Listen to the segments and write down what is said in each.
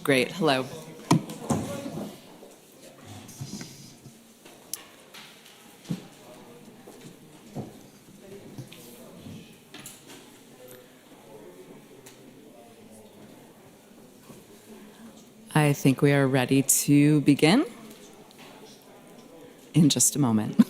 Great. Hello. I think we are ready to begin in just a moment.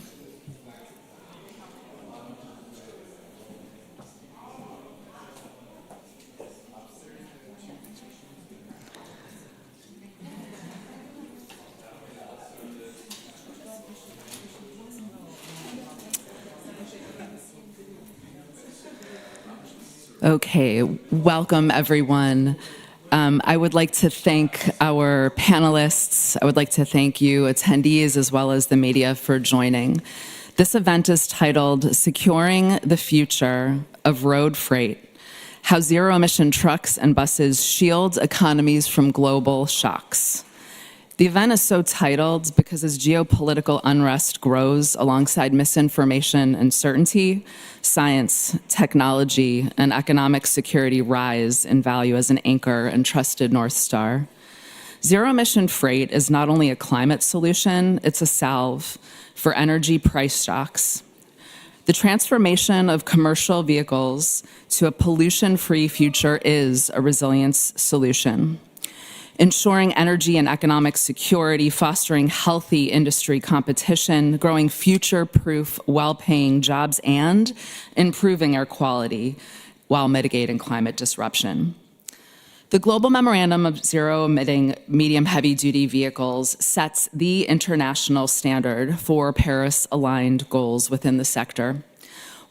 Okay, welcome everyone. I would like to thank our panelists. I would like to thank you attendees as well as the media for joining. This event is titled Securing the Future of Road Freight, How Zero-Emission Trucks and Buses Shield Economies from Global Shocks. The event is so titled because as geopolitical unrest grows alongside misinformation and uncertainty, science, technology, and economic security rise in value as an anchor and trusted North Star. Zero-emission freight is not only a climate solution, it's a salve for energy price shocks. The transformation of commercial vehicles to a pollution-free future is a resilience solution. Ensuring energy and economic security, fostering healthy industry competition, growing future-proof, well-paying jobs, and improving air quality while mitigating climate disruption. The Global Memorandum of Zero-Emitting Medium Heavy-Duty Vehicles sets the international standard for Paris-aligned goals within the sector.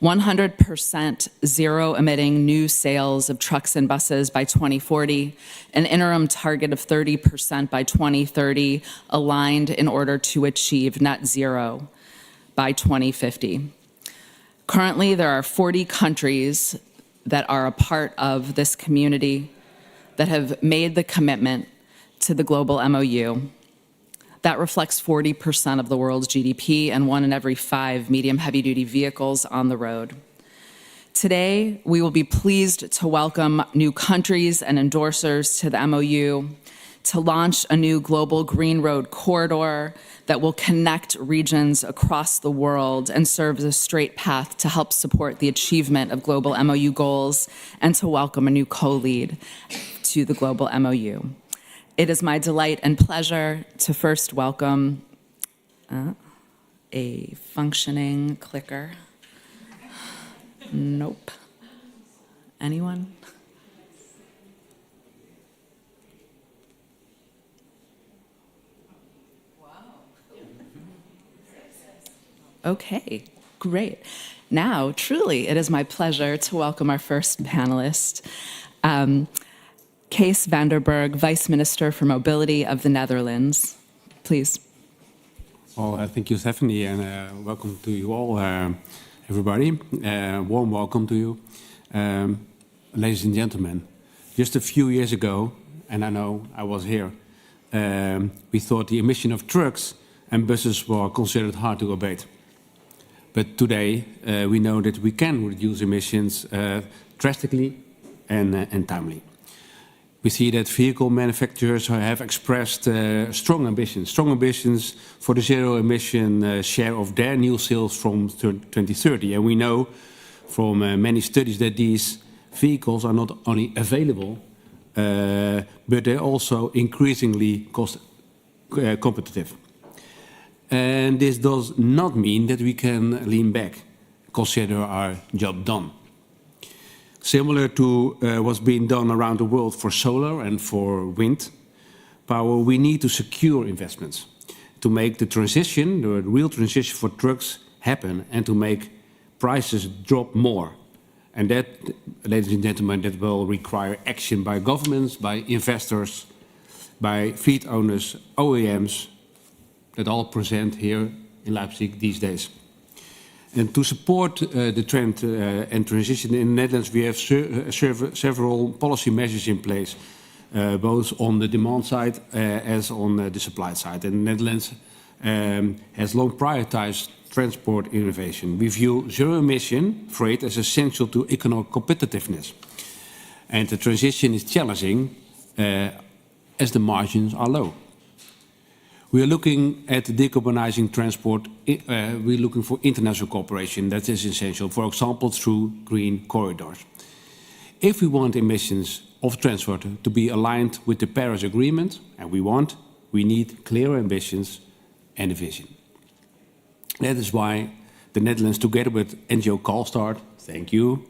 100% zero-emitting new sales of trucks and buses by 2040, an interim target of 30% by 2030, aligned in order to achieve net zero by 2050. Currently, there are 40 countries that are a part of this community that have made the commitment to the Global MOU. That reflects 40% of the world's GDP and 1 in every 5 medium heavy-duty vehicles on the road. Today, we will be pleased to welcome new countries and endorsers to the MOU, to launch a new global green road corridor that will connect regions across the world and serve as a straight path to help support the achievement of global MOU goals, and to welcome a new co-lead to the global MOU. It is my delight and pleasure to first welcome a functioning clicker. Nope. Anyone? Wow. Okay, great. Now, truly, it is my pleasure to welcome our first panelist. Kees van der Burg, Vice Minister for Mobility of the Netherlands. Please. Well, thank you, Stephanie, and welcome to you all, everybody. Warm welcome to you. Ladies and gentlemen, just a few years ago, and I know I was here, we thought the emission of trucks and buses were considered hard to abate. But today, we know that we can reduce emissions drastically and timely. We see that vehicle manufacturers have expressed strong ambitions for the zero-emission share of their new sales from 2030. And we know from many studies that these vehicles are not only available, but they're also increasingly cost competitive. And this does not mean that we can lean back, consider our job done. Similar to what's being done around the world for solar and for wind power, we need to secure investments to make the transition, the real transition for trucks happen, and to make prices drop more. And that, ladies and gentlemen, that will require action by governments, by investors, by fleet owners, OEMs, that all present here in Leipzig these days. And to support the trend and transition in the Netherlands, we have several policy measures in place, both on the demand side as on the supply side. And the Netherlands has long prioritized transport innovation. We view zero-emission freight as essential to economic competitiveness. And the transition is challenging, as the margins are low. We are looking at decarbonizing transport. We're looking for international cooperation. That is essential, for example, through green corridors. If we want emissions of transport to be aligned with the Paris Agreement, and we need clear ambitions and a vision. That is why the Netherlands, together with NGO Calstart, thank you,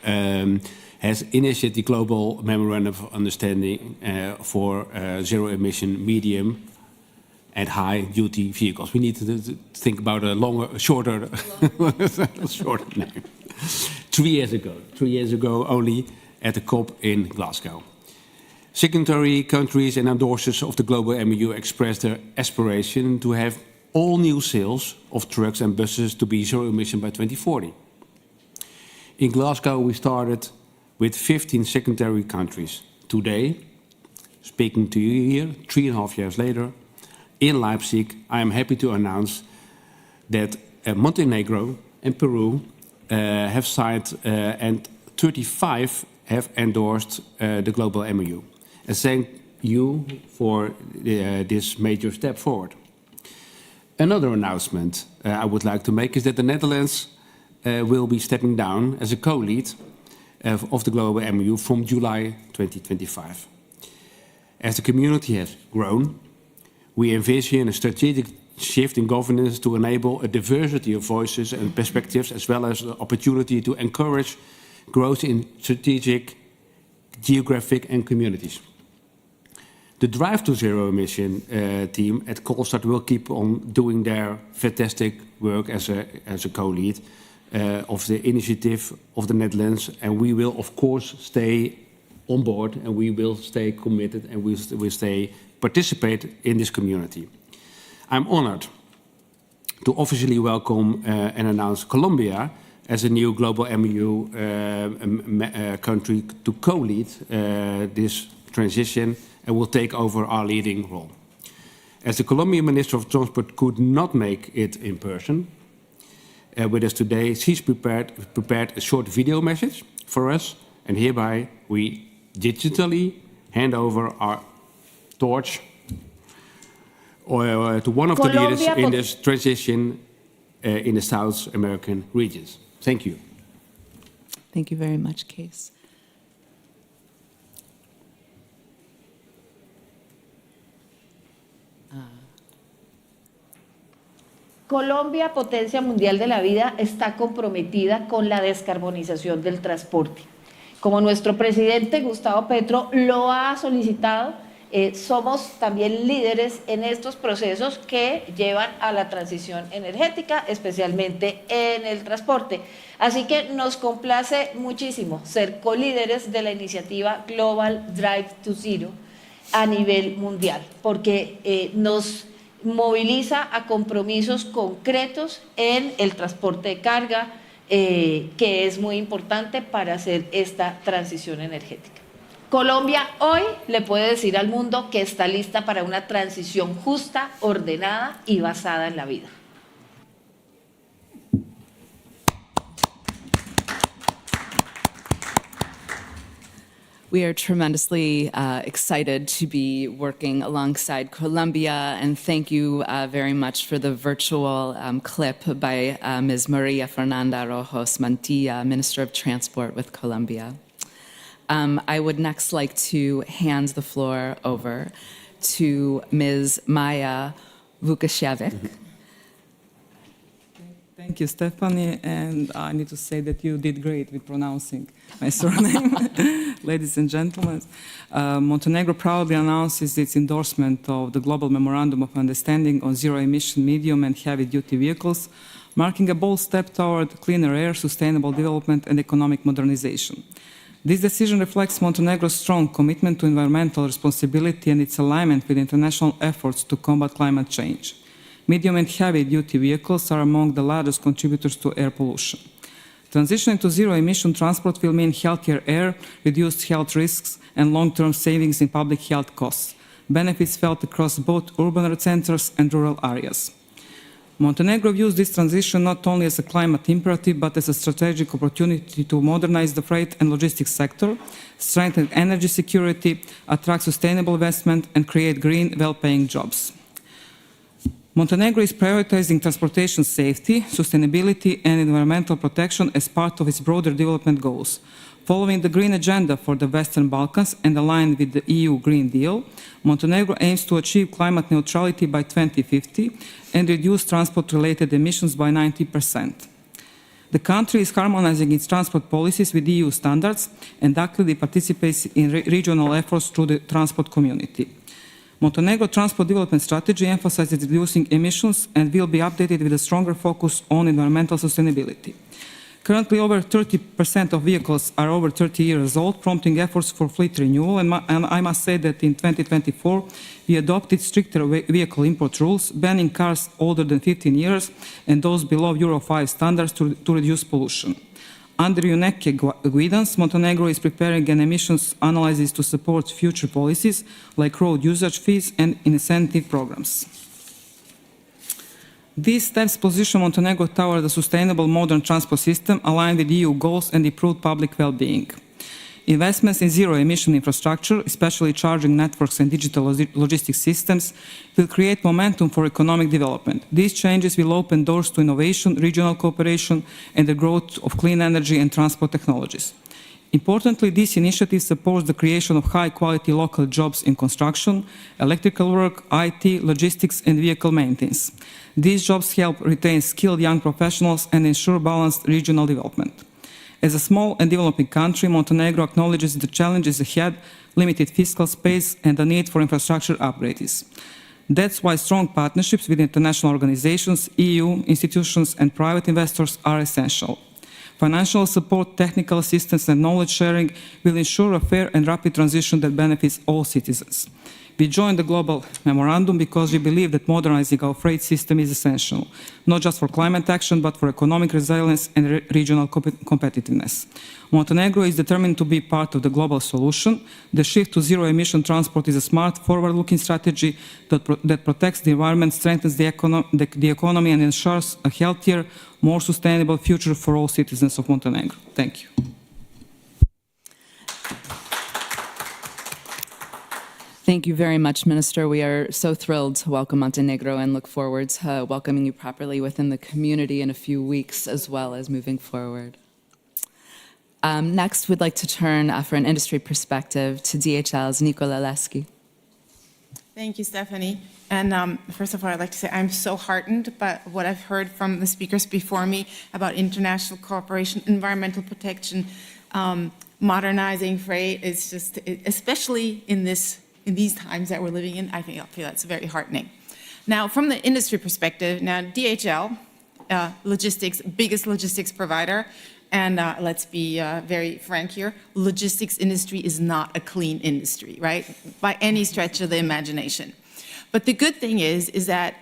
has initiated the Global Memorandum of Understanding for zero-emission medium and high-duty vehicles. We need to think about a longer, shorter name. 3 years ago only, at the COP in Glasgow. Signatory countries and endorsers of the Global MOU expressed their aspiration to have all new sales of trucks and buses to be zero-emission by 2040. In Glasgow, we started with 15 signatory countries. Today, speaking to you here, 3.5 years later, in Leipzig, I am happy to announce that Montenegro and Peru have signed and 35 have endorsed the Global MOU. And thank you for this major step forward. Another announcement I would like to make is that the Netherlands will be stepping down as a co-lead of the Global MOU from July 2025. As the community has grown, we envision a strategic shift in governance to enable a diversity of voices and perspectives, as well as the opportunity to encourage growth in strategic, geographic and communities. The Drive to Zero Emission team at Calstart will keep on doing their fantastic work as a co-lead of the initiative of the Netherlands, and we will of course stay on board, and we will stay committed, and we will stay participate in this community. I'm honored to officially welcome and announce Colombia as a new Global MOU country to co-lead this transition and will take over our leading role. As the Colombian Minister of Transport could not make it in person with us today, she's prepared a short video message for us, and hereby we digitally hand over our torch to one of the leaders in this transition in the South American regions. Thank you. Thank you very much, Kees. Colombia, potencia mundial de la vida, está comprometida con la descarbonización del transporte. Como nuestro presidente Gustavo Petro lo ha solicitado, somos también líderes en estos procesos que llevan a la transición energética, especialmente en el transporte. Así que nos complace muchísimo ser colíderes de la iniciativa Global Drive to Zero a nivel mundial, porque nos moviliza a compromisos concretos en el transporte de carga, que es muy importante para hacer esta transición energética. Colombia hoy le puede decir al mundo que está lista para una transición justa, ordenada y basada en la vida. We are tremendously excited to be working alongside Colombia, and thank you very much for the virtual clip by Ms. Maria Fernanda Rojos Mantilla, Minister of Transport with Colombia. I would next like to hand the floor over to Ms. Maja Vukićević. Thank you, Stephanie, and I need to say that you did great with pronouncing my surname. Ladies and gentlemen, Montenegro proudly announces its endorsement of the Global Memorandum of Understanding on zero-emission medium and heavy-duty vehicles, marking a bold step toward cleaner air, sustainable development and economic modernization. This decision reflects Montenegro's strong commitment to environmental responsibility and its alignment with international efforts to combat climate change. Medium and heavy-duty vehicles are among the largest contributors to air pollution. Transitioning to zero-emission transport will mean healthier air, reduced health risks, and long-term savings in public health costs, benefits felt across both urban centers and rural areas. Montenegro views this transition not only as a climate imperative, but as a strategic opportunity to modernize the freight and logistics sector, strengthen energy security, attract sustainable investment, and create green, well-paying jobs. Montenegro is prioritizing transportation safety, sustainability, and environmental protection as part of its broader development goals. Following the Green Agenda for the Western Balkans and aligned with the EU Green Deal, Montenegro aims to achieve climate neutrality by 2050 and reduce transport-related emissions by 90%. The country is harmonizing its transport policies with EU standards and actively participates in regional efforts through the transport community. Montenegro Transport Development Strategy emphasizes reducing emissions and will be updated with a stronger focus on environmental sustainability. Currently, over 30% of vehicles are over 30 years old, prompting efforts for fleet renewal. And I must say that in 2024, we adopted stricter vehicle import rules, banning cars older than 15 years and those below Euro 5 standards to reduce pollution. Under UNECE guidance, Montenegro is preparing an emissions analysis to support future policies like road usage fees and incentive programs. These steps position Montenegro toward a sustainable modern transport system aligned with EU goals and improved public well-being. Investments in zero-emission infrastructure, especially charging networks and digital logistics systems, will create momentum for economic development. These changes will open doors to innovation, regional cooperation, and the growth of clean energy and transport technologies. Importantly, this initiative supports the creation of high-quality local jobs in construction, electrical work, IT, logistics, and vehicle maintenance. These jobs help retain skilled young professionals and ensure balanced regional development. As a small and developing country, Montenegro acknowledges the challenges ahead, limited fiscal space, and the need for infrastructure upgrades. That's why strong partnerships with international organizations, EU institutions, and private investors are essential. Financial support, technical assistance, and knowledge sharing will ensure a fair and rapid transition that benefits all citizens. We joined the Global Memorandum because we believe that modernizing our freight system is essential, not just for climate action, but for economic resilience and regional competitiveness. Montenegro is determined to be part of the global solution. The shift to zero-emission transport is a smart, forward-looking strategy that protects the environment, strengthens the economy, and ensures a healthier, more sustainable future for all citizens of Montenegro. Thank you. Thank you very much, Minister. We are so thrilled to welcome Montenegro and look forward to welcoming you properly within the community in a few weeks, as well as moving forward. Next, we'd like to turn, for an industry perspective, to DHL's Nicola Leske. Thank you, Stephanie. And first of all, I'd like to say I'm so heartened by what I've heard from the speakers before me about international cooperation, environmental protection, modernizing freight. It's just, especially in these times that we're living in, I feel that's very heartening. Now, from the industry perspective, now DHL, logistics, biggest logistics provider, and let's be very frank here, logistics industry is not a clean industry, right? By any stretch of the imagination. But the good thing is that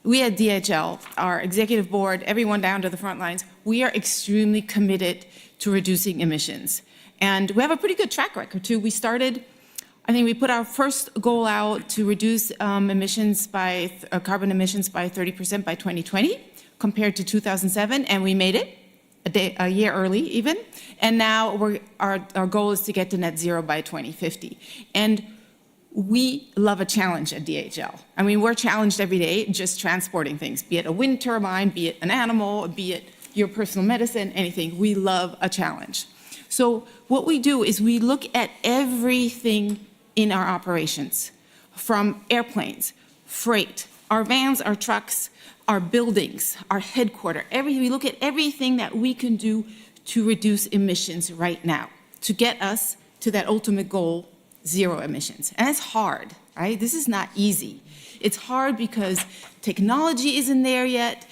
we at DHL, our executive board, everyone down to the front lines, we are extremely committed to reducing emissions. And we have a pretty good track record too. We started, I think we put our first goal out to reduce carbon emissions by 30% by 2020 compared to 2007, and we made it a year early even. And now our goal is to get to net zero by 2050. And we love a challenge at DHL. I mean, we're challenged every day just transporting things, be it a wind turbine, be it an animal, be it your personal medicine, anything. We love a challenge. So what we do is we look at everything in our operations, from airplanes, freight, our vans, our trucks, our buildings, our headquarters, we look at everything that we can do to reduce emissions right now, to get us to that ultimate goal, zero emissions. And it's hard, right? This is not easy. It's hard because technology isn't there yet,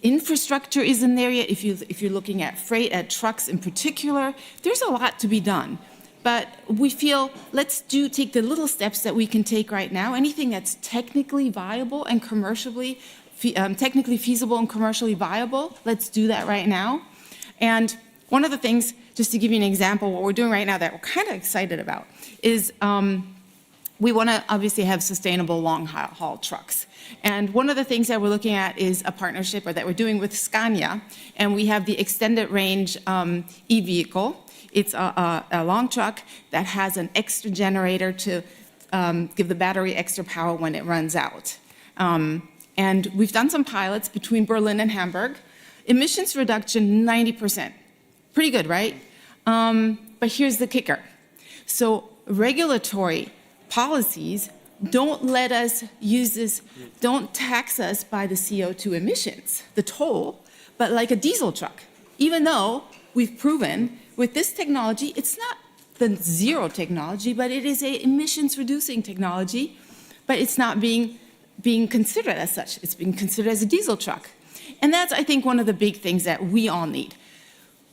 infrastructure isn't there yet. If you're looking at freight, at trucks in particular, there's a lot to be done. But we feel, let's take the little steps that we can take right now. Anything that's technically viable and technically feasible and commercially viable, let's do that right now. And one of the things, just to give you an example, what we're doing right now that we're kind of excited about is we want to obviously have sustainable long-haul trucks. And one of the things that we're looking at is a partnership or that we're doing with Scania, and we have the extended range e-vehicle. It's a long truck that has an extra generator to give the battery extra power when it runs out. And we've done some pilots between Berlin and Hamburg. Emissions reduction, 90%. Pretty good, right? But here's the kicker. So regulatory policies don't let us use this, don't tax us by the CO2 emissions, the toll, but like a diesel truck. Even though we've proven with this technology, it's not the zero technology, but it is a emissions reducing technology, but it's not being considered as such. It's being considered as a diesel truck. And that's, I think, one of the big things that we all need.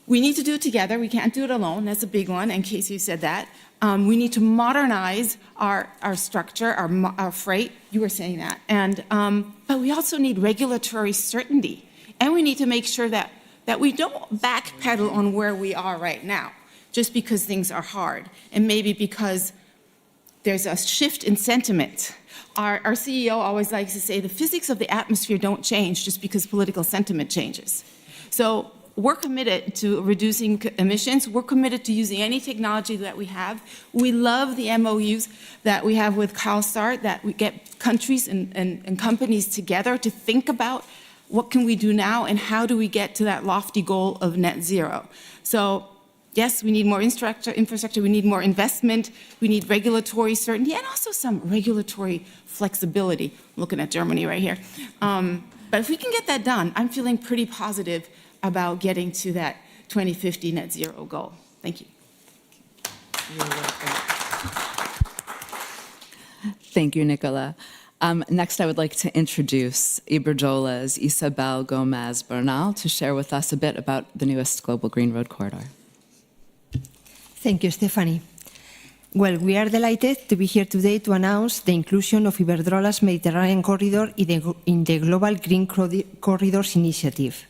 We need to do it together. We can't do it alone. That's a big one, and Kees, you said that. We need to modernize our structure, our freight. You were saying that. And, but we also need regulatory certainty. And we need to make sure that we don't backpedal on where we are right now, just because things are hard, and maybe because there's a shift in sentiment. Our CEO always likes to say the physics of the atmosphere don't change just because political sentiment changes. So we're committed to reducing emissions. We're committed to using any technology that we have. We love the MOUs that we have with Calstart, that we get countries and companies together to think about what can we do now and how do we get to that lofty goal of net zero. So yes, we need more infrastructure, we need more investment, we need regulatory certainty, and also some regulatory flexibility. I'm looking at Germany right here. But if we can get that done, I'm feeling pretty positive about getting to that 2050 net zero goal. Thank you. Thank you, Nicola. Next, I would like to introduce Iberdrola's Isabel Gómez Bernal to share with us a bit about the newest Global Green Road Corridor. Thank you, Stephanie. Well, we are delighted to be here today to announce the inclusion of Iberdrola's Mediterranean Corridor in the Global Green Corridors Initiative.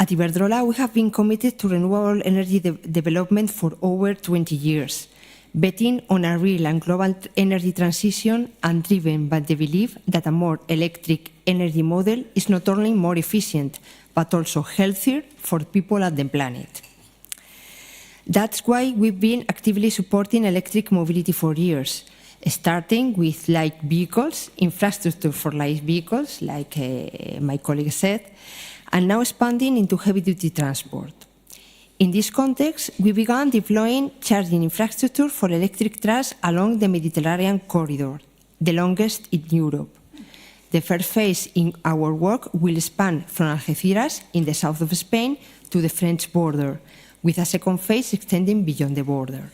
At Iberdrola, we have been committed to renewable energy development for over 20 years, betting on a real and global energy transition and driven by the belief that a more electric energy model is not only more efficient, but also healthier for people and the planet. That's why we've been actively supporting electric mobility for years, starting with light vehicles, infrastructure for light vehicles, like my colleague said, and now expanding into heavy-duty transport. In this context, we began deploying charging infrastructure for electric trucks along the Mediterranean corridor, the longest in Europe. The first phase in our work will span from Algeciras in the south of Spain to the French border, with a second phase extending beyond the border.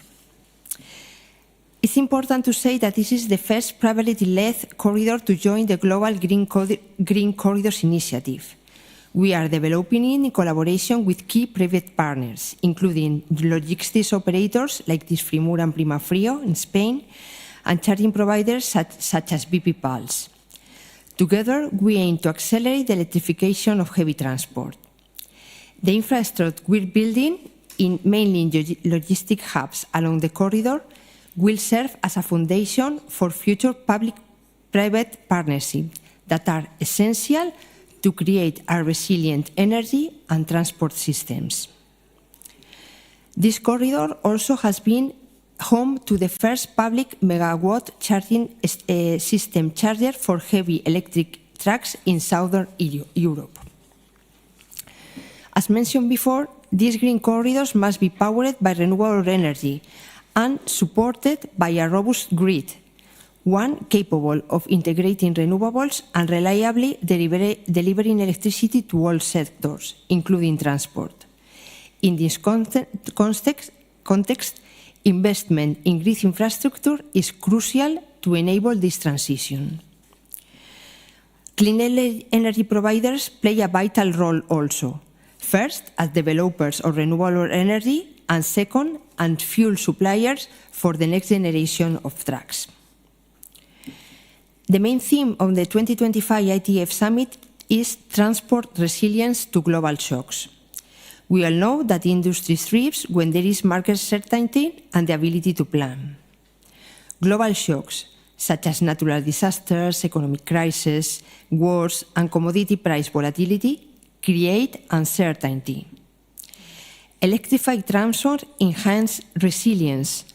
It's important to say that this is the first privately led corridor to join the Global Green Corridors Initiative. We are developing it in collaboration with key private partners, including logistics operators like Disfrimur and Primafrio in Spain, and charging providers such as BP Pulse. Together, we aim to accelerate the electrification of heavy transport. The infrastructure we're building, mainly in logistic hubs along the corridor, will serve as a foundation for future public-private partnerships that are essential to create a resilient energy and transport systems. This corridor also has been home to the first public megawatt charging system charger for heavy electric trucks in southern Europe. As mentioned before, these green corridors must be powered by renewable energy and supported by a robust grid, one capable of integrating renewables and reliably delivering electricity to all sectors, including transport. In this context, investment in grid infrastructure is crucial to enable this transition. Clean energy providers play a vital role also. First, as developers of renewable energy, and second, as fuel suppliers for the next generation of trucks. The main theme of the 2025 ITF Summit is transport resilience to global shocks. We all know that the industry thrives when there is market certainty and the ability to plan. Global shocks, such as natural disasters, economic crises, wars, and commodity price volatility, create uncertainty. Electrified transport enhance resilience,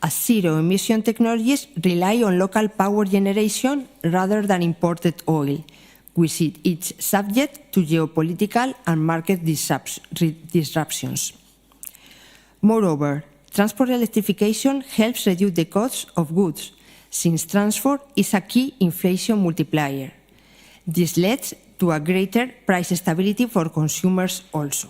as zero-emission technologies rely on local power generation rather than imported oil, which is subject to geopolitical and market disruptions. Moreover, transport electrification helps reduce the cost of goods, since transport is a key inflation multiplier. This leads to a greater price stability for consumers also.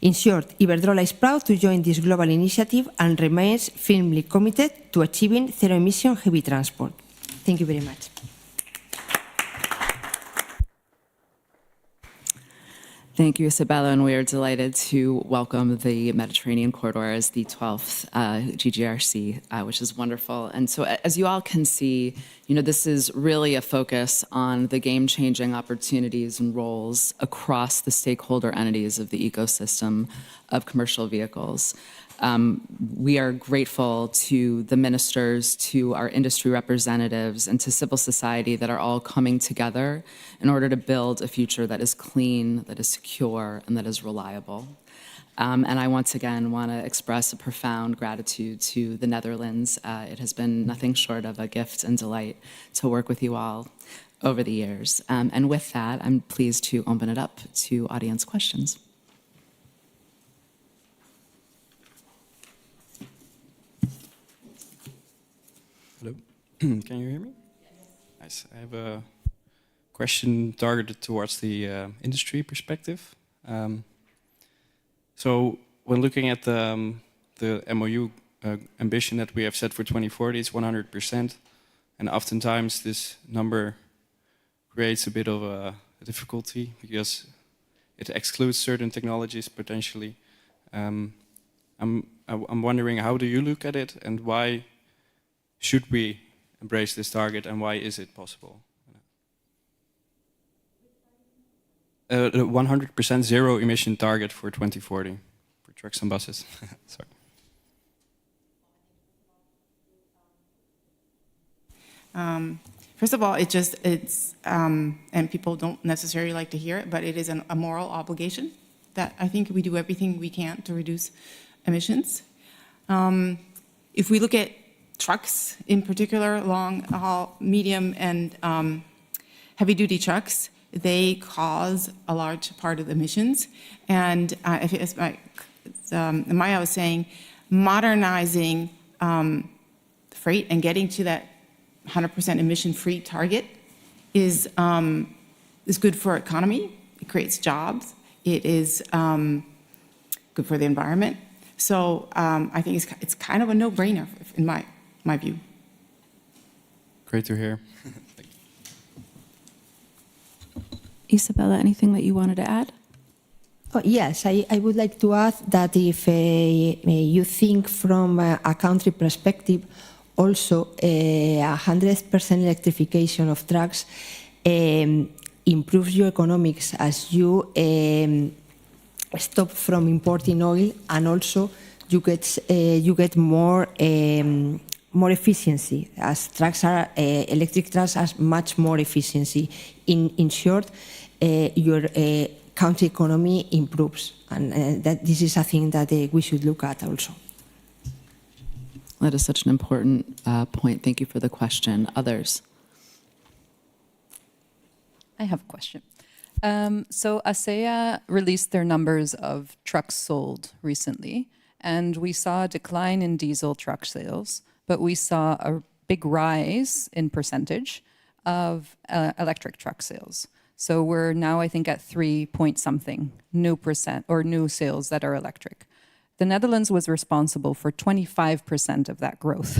In short, Iberdrola is proud to join this global initiative and remains firmly committed to achieving zero-emission heavy transport. Thank you very much. Thank you, Isabella, and we are delighted to welcome the Mediterranean Corridor as the 12th GGRC, which is wonderful. And so as you all can see, this is really a focus on the game-changing opportunities and roles across the stakeholder entities of the ecosystem of commercial vehicles. We are grateful to the ministers, to our industry representatives, and to civil society that are all coming together in order to build a future that is clean, that is secure, and that is reliable. And I once again want to express a profound gratitude to the Netherlands. It has been nothing short of a gift and delight to work with you all over the years. And with that, I'm pleased to open it up to audience questions. Hello, can you hear me? Nice. I have a question targeted towards the industry perspective. So when looking at the MOU ambition that we have set for 2040, it's 100%. And oftentimes this number creates a bit of a difficulty because it excludes certain technologies potentially. I'm wondering, how do you look at it, and why should we embrace this target, and why is it possible? The 100% zero emission target for 2040 for trucks and buses. Sorry. First of all, it's and people don't necessarily like to hear it, but it is a moral obligation that I think we do everything we can to reduce emissions. If we look at trucks in particular, long haul, medium, and heavy-duty trucks, they cause a large part of the emissions. And as Maja was saying, modernizing freight and getting to that 100% emission-free target is good for economy. It creates jobs. It is good for the environment. So I think it's kind of a no-brainer in my view. Great to hear. Isabella, anything that you wanted to add? Oh, yes, I would like to add that if you think from a country perspective, also 100% electrification of trucks improves your economics as you stop from importing oil, and also you get more efficiency, as electric trucks are much more efficiency. In short, your country economy improves, and that this is a thing that we should look at also. That is such an important point. Thank you for the question. Others? I have a question. So ASEA released their numbers of trucks sold recently, and we saw a decline in diesel truck sales, but we saw a big rise in percentage of electric truck sales. So we're now, I think, at 3-point-something new sales that are electric. The Netherlands was responsible for 25% of that growth.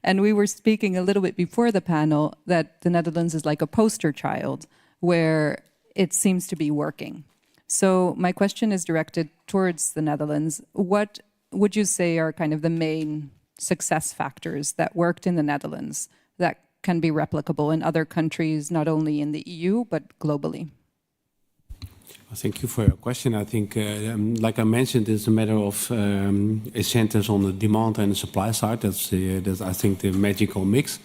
And we were speaking a little bit before the panel that the Netherlands is like a poster child where it seems to be working. So my question is directed towards the Netherlands. What would you say are kind of the main success factors that worked in the Netherlands that can be replicable in other countries, not only in the EU, but globally? Thank you for your question. I think, like I mentioned, it's a matter of incentives on the demand and the supply side. That's I think the magical mix.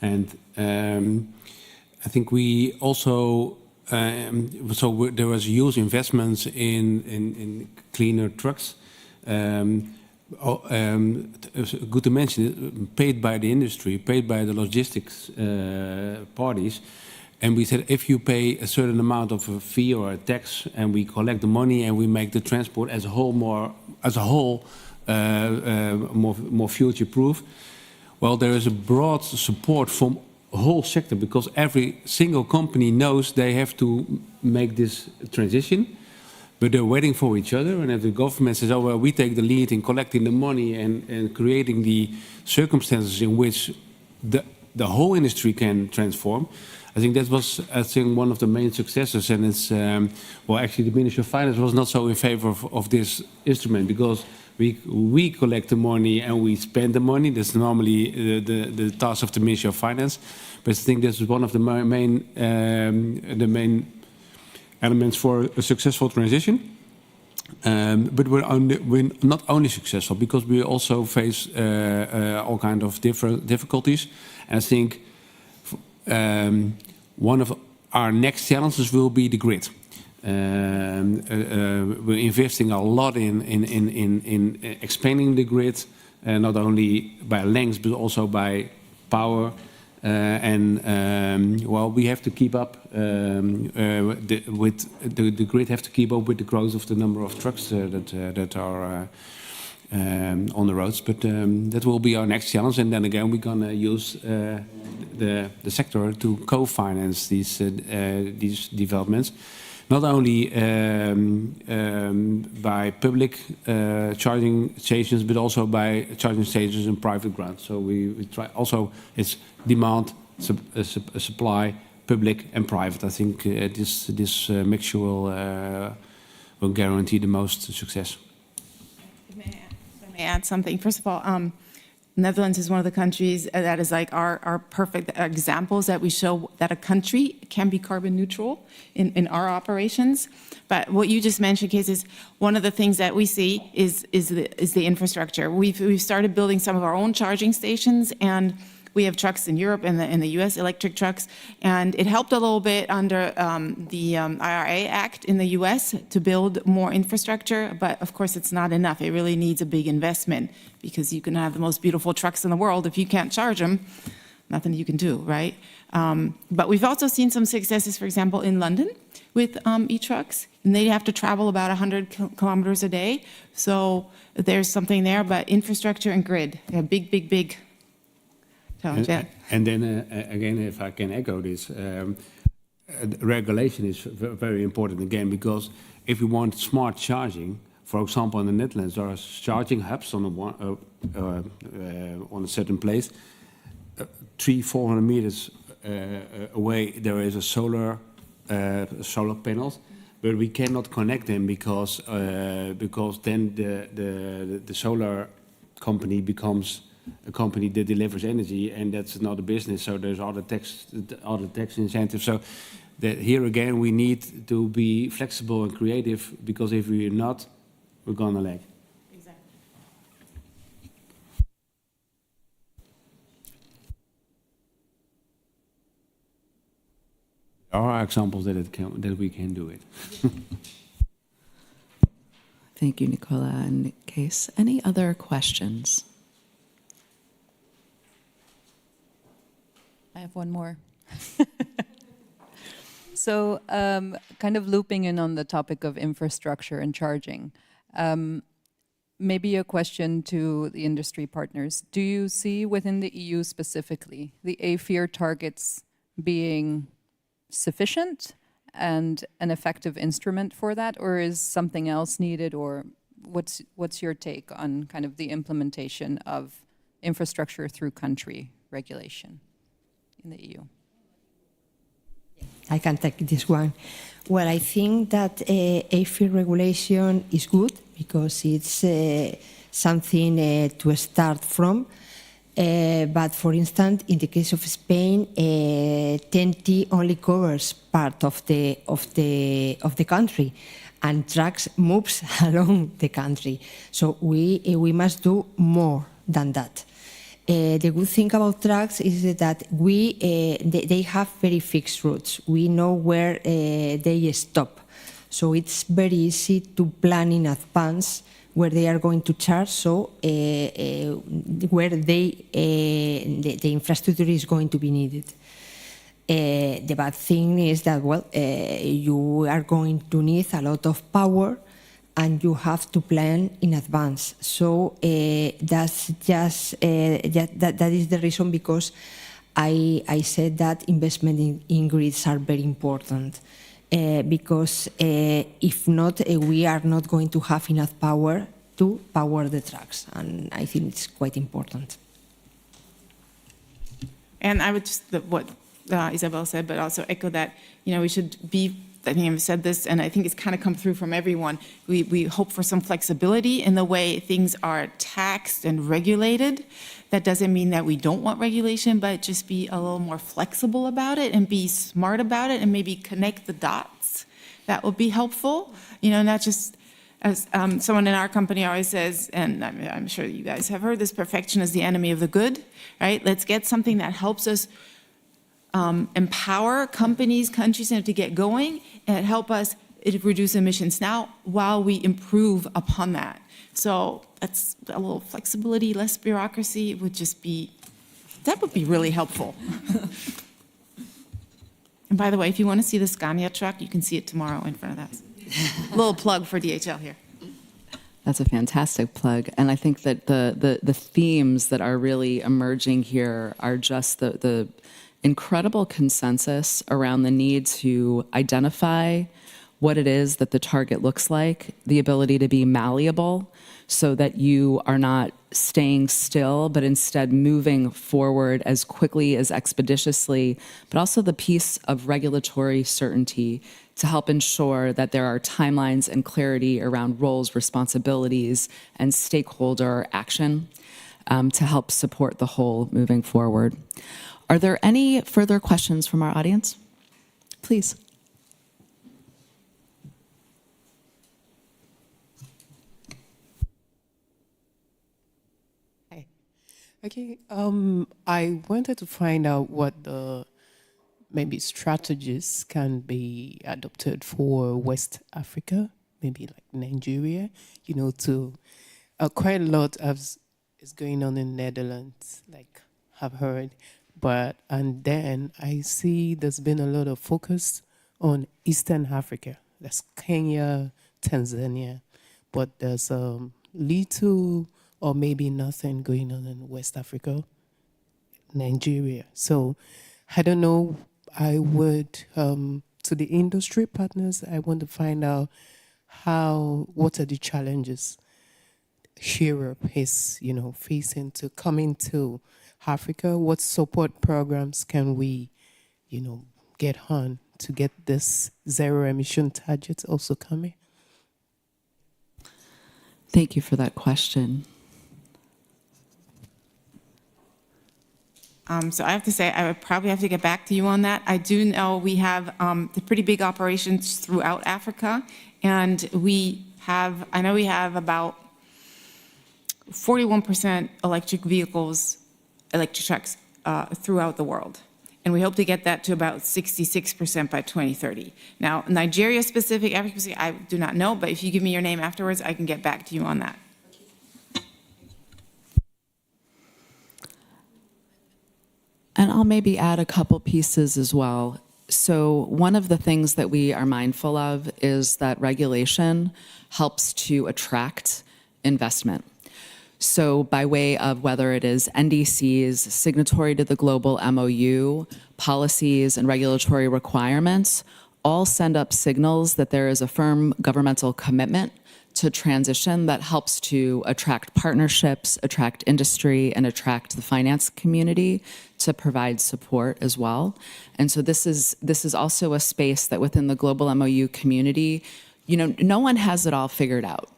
And I think we also there was huge investments in cleaner trucks. Good to mention, paid by the industry, paid by the logistics parties. And we said, if you pay a certain amount of a fee or a tax, and we collect the money and we make the transport as a whole more future-proof, well, there is a broad support from the whole sector, because every single company knows they have to make this transition, but they're waiting for each other. And if the government says, oh, well, we take the lead in collecting the money and creating the circumstances in which the whole industry can transform, I think that was, one of the main successes. And it's, well, actually, the Ministry of Finance was not so in favor of this instrument, because we collect the money and we spend the money. That's normally the task of the Ministry of Finance. But I think this is one of the main elements for a successful transition. But we're not only successful, because we also face all kinds of different difficulties. And I think one of our next challenges will be the grid. We're investing a lot in expanding the grid, not only by length but also by power. Well, we have to keep up with the grid. Have to keep up with the growth of the number of trucks that are on the roads. But that will be our next challenge. And then again, we're gonna use the sector to co-finance these developments, not only by public charging stations, but also by charging stations in private ground. So we try also, it's demand, supply, public and private. I think this mixture will guarantee the most success. If I may add something. First of all, Netherlands is one of the countries that is like our perfect examples that we show that a country can be carbon neutral in our operations. But what you just mentioned, Kees, is one of the things that we see is the infrastructure. We've started building some of our own charging stations, and we have trucks in Europe and in the US, electric trucks, and it helped a little bit under the IRA Act in the US to build more infrastructure, but of course it's not enough. It really needs a big investment, because you can have the most beautiful trucks in the world. If you can't charge them, nothing you can do, right? But we've also seen some successes, for example, in London with e-trucks, and they have to travel about 100 kilometers a day. So there's something there, but infrastructure and grid, a big challenge. And then again, if I can echo this, regulation is very important again, because if we want smart charging, for example, in the Netherlands, there are charging hubs on a certain place. 300-400 meters away, there is a solar panels, but we cannot connect them because then the solar company becomes a company that delivers energy, and that's not a business. So there's other tax incentives. So that here again, we need to be flexible and creative, because if we're not, we're gonna lag. Exactly. There are examples that we can do it. Thank you, Nicola and Kees. Any other questions? I have one more. So kind of looping in on the topic of infrastructure and charging, maybe a question to the industry partners. Do you see within the EU specifically the AFIR targets being sufficient and an effective instrument for that, or is something else needed, or what's your take on kind of the implementation of infrastructure through country regulation in the EU? I can take this one. Well, I think that AFIR regulation is good, because it's something to start from. But for instance, in the case of Spain, 10T only covers part of the country, and trucks moves along the country. So we must do more than that. The good thing about trucks is that they have very fixed routes. We know where they stop, so it's very easy to plan in advance where they are going to charge, so where the infrastructure is going to be needed. The bad thing is that, well, you are going to need a lot of power, and you have to plan in advance. So that's just that is the reason because I said that investment in grids are very important. Because if not, we are not going to have enough power to power the trucks, and I think it's quite important. And I would just, what Isabel said, but also echo that, we should be, I think I've said this, and I think it's kind of come through from everyone, we hope for some flexibility in the way things are taxed and regulated. That doesn't mean that we don't want regulation, but just be a little more flexible about it and be smart about it and maybe connect the dots. That would be helpful. Not just, as someone in our company always says, and I'm sure you guys have heard this, perfection is the enemy of the good, right? Let's get something that helps us empower companies, countries to get going and help us reduce emissions now while we improve upon that. So that's a little flexibility, less bureaucracy would be really helpful. And by the way, if you want to see the Scania truck, you can see it tomorrow in front of us. A little plug for DHL here. That's a fantastic plug. And I think that the themes that are really emerging here are just the incredible consensus around the need to identify what it is that the target looks like, the ability to be malleable so that you are not staying still, but instead moving forward as quickly, as expeditiously, but also the piece of regulatory certainty to help ensure that there are timelines and clarity around roles, responsibilities, and stakeholder action to help support the whole moving forward. Are there any further questions from our audience? Please. Hi. Okay, I wanted to find out what the maybe strategies can be adopted for West Africa, maybe like Nigeria, to quite a lot is going on in Netherlands, like I've heard. And then I see there's been a lot of focus on Eastern Africa. That's Kenya, Tanzania. But there's little or maybe nothing going on in West Africa, Nigeria. So I don't know, I would, to the industry partners, I want to find out what are the challenges Europe is, facing to come into Africa. What support programs can we, get on to get this zero-emission targets also coming? Thank you for that question. So I have to say, I would probably have to get back to you on that. I do know we have the pretty big operations throughout Africa, and I know we have about 41% electric vehicles, electric trucks throughout the world. And we hope to get that to about 66% by 2030. Now, Nigeria specific, Africa specific, I do not know, but if you give me your name afterwards, I can get back to you on that. And I'll maybe add a couple pieces as well. So one of the things that we are mindful of is that regulation helps to attract investment. So by way of whether it is NDCs, signatory to the Global MOU, policies and regulatory requirements, all send up signals that there is a firm governmental commitment to transition that helps to attract partnerships, attract industry, and attract the finance community to provide support as well. And so this is also a space that within the Global MOU community, no one has it all figured out.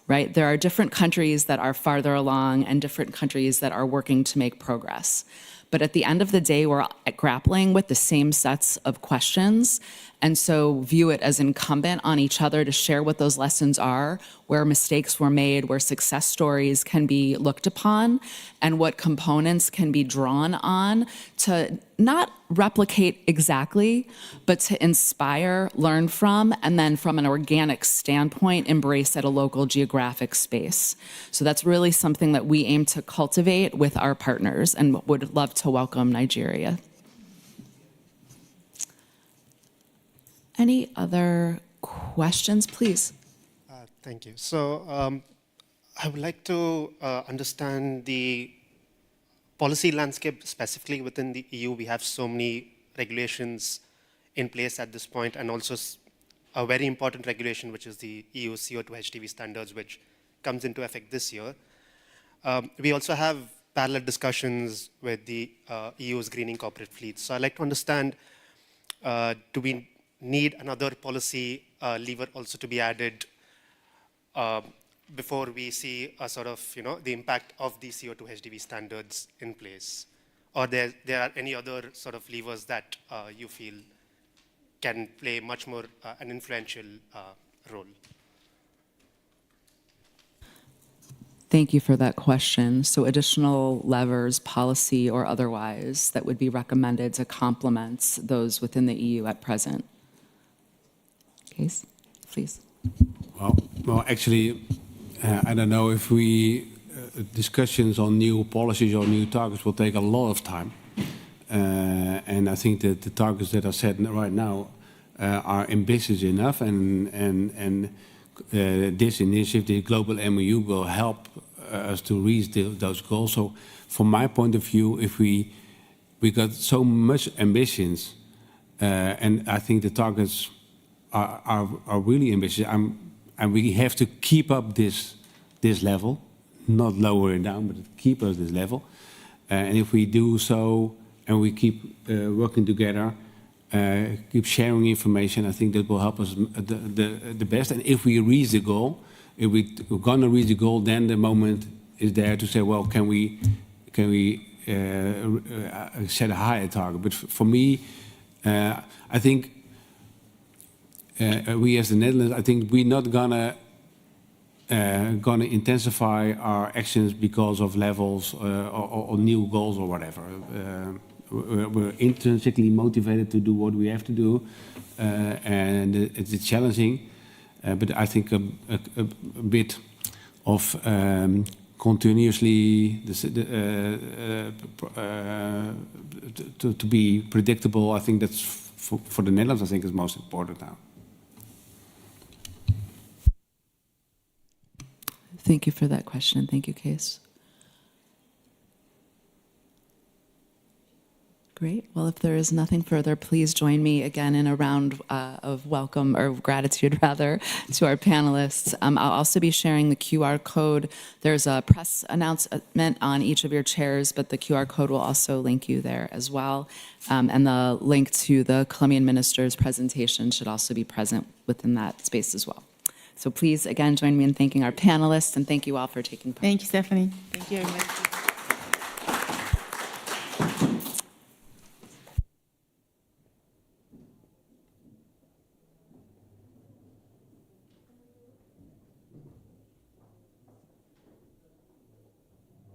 right? There are different countries that are farther along and different countries that are working to make progress. But at the end of the day, we're grappling with the same sets of questions. And so view it as incumbent on each other to share what those lessons are, where mistakes were made, where success stories can be looked upon, and what components can be drawn on to not replicate exactly, but to inspire, learn from, and then from an organic standpoint, embrace at a local geographic space. So that's really something that we aim to cultivate with our partners and would love to welcome Nigeria. Any other questions, please? Thank you. So I would like to understand the policy landscape specifically within the EU. We have so many regulations in place at this point, and also a very important regulation, which is the EU CO2 HDV standards, which comes into effect this year. We also have parallel discussions with the EU's greening corporate fleet. So I'd like to understand, do we need another policy lever also to be added before we see a sort of, the impact of the CO2 HDV standards in place? Or there are any other sort of levers that you feel can play much more an influential role? Thank you for that question. So additional levers, policy or otherwise, that would be recommended to complement those within the EU at present. Kees, please. Well, actually, I don't know if discussions on new policies or new targets will take a lot of time. And I think that the targets that are set right now are ambitious enough, and this initiative, the Global MOU, will help us to reach those goals. So from my point of view, if we got so much ambitions, and I think the targets are really ambitious, and we have to keep up this level, not lower it down, but keep us this level. And if we do so, and we keep working together, keep sharing information, I think that will help us the best. And if we reach the goal, if we're gonna reach the goal, then the moment is there to say, well, can we set a higher target? But for me, I think we as the Netherlands, I think we're not gonna intensify our actions because of levels or new goals or whatever. We're intrinsically motivated to do what we have to do, and it's challenging, but I think a bit of continuously to be predictable, I think that's for the Netherlands, I think is most important now. Thank you for that question. Thank you, Kees. Great. Well, if there is nothing further, please join me again in a round of welcome, or gratitude rather, to our panelists. I'll also be sharing the QR code. There's a press announcement on each of your chairs, but the QR code will also link you there as well. And the link to the Colombian minister's presentation should also be present within that space as well. So please, again, join me in thanking our panelists, and thank you all for taking part. Thank you, Stephanie. Thank you very much.